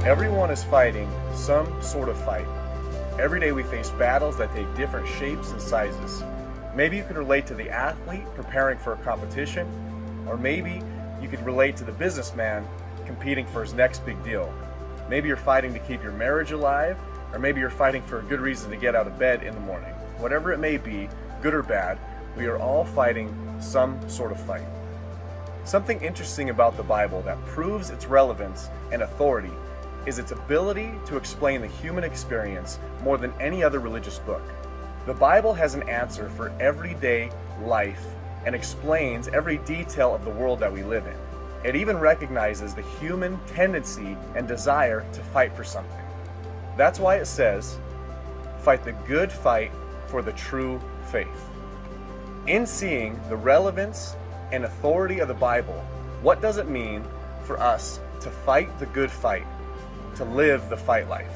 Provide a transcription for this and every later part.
Everyone is fighting some sort of fight. Every day we face battles that take different shapes and sizes. Maybe you could relate to the athlete preparing for a competition, or maybe you could relate to the businessman competing for his next big deal. Maybe you're fighting to keep your marriage alive, or maybe you're fighting for a good reason to get out of bed in the morning. Whatever it may be, good or bad, we are all fighting some sort of fight. Something interesting about the Bible that proves its relevance and authority is its ability to explain the human experience more than any other religious book. The Bible has an answer for everyday life and explains every detail of the world that we live in. It even recognizes the human tendency and desire to fight for something. That's why it says, "Fight the good fight for the true faith." In seeing the relevance and authority of the Bible, what does it mean for us to fight the good fight, to live the fight life?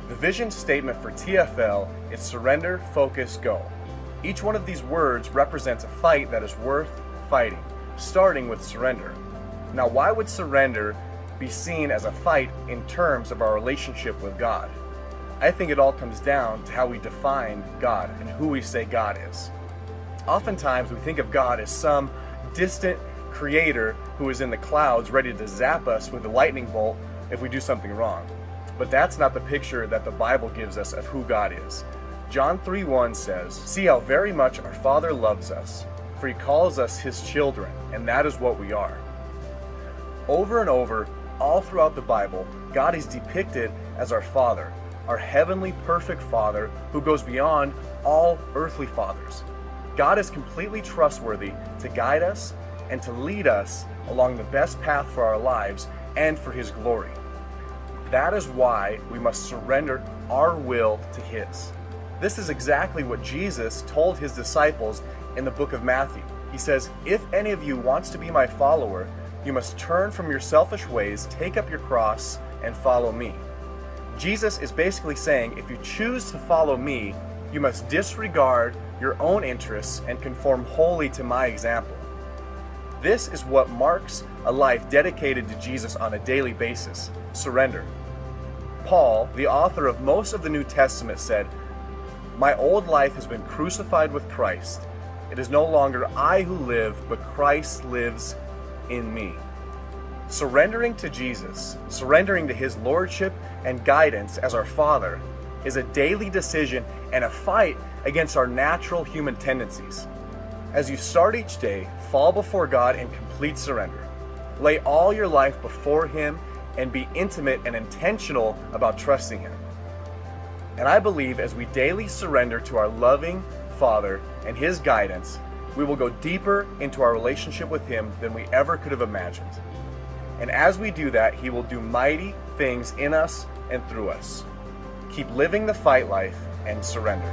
The vision statement for TFL is surrender, focus, go. Each one of these words represents a fight that is worth fighting, starting with surrender. Now, why would surrender be seen as a fight in terms of our relationship with God? I think it all comes down to how we define God and who we say God is. Oftentimes we think of God as some distant creator who is in the clouds ready to zap us with a lightning bolt if we do something wrong. But that's not the picture that the Bible gives us of who God is. John 3:1 says, "See how very much our Father loves us, for He calls us His children, and that is what we are." Over and over, all throughout the Bible, God is depicted as our Father, our heavenly perfect Father who goes beyond all earthly fathers. God is completely trustworthy to guide us and to lead us along the best path for our lives and for His glory. That is why we must surrender our will to His. This is exactly what Jesus told His disciples in the book of Matthew. He says, "If any of you wants to be my follower, you must turn from your selfish ways, take up your cross, and follow me." Jesus is basically saying, if you choose to follow me, you must disregard your own interests and conform wholly to my example. This is what marks a life dedicated to Jesus on a daily basis: surrender. Paul, the author of most of the New Testament, said, "My old life has been crucified with Christ. It is no longer I who live, but Christ lives in me." Surrendering to Jesus, surrendering to His lordship and guidance as our Father, is a daily decision and a fight against our natural human tendencies. As you start each day, fall before God in complete surrender. Lay all your life before Him and be intimate and intentional about trusting Him. And I believe as we daily surrender to our loving Father and His guidance, we will go deeper into our relationship with Him than we ever could have imagined. And as we do that, He will do mighty things in us and through us. Keep living the fight life and surrender.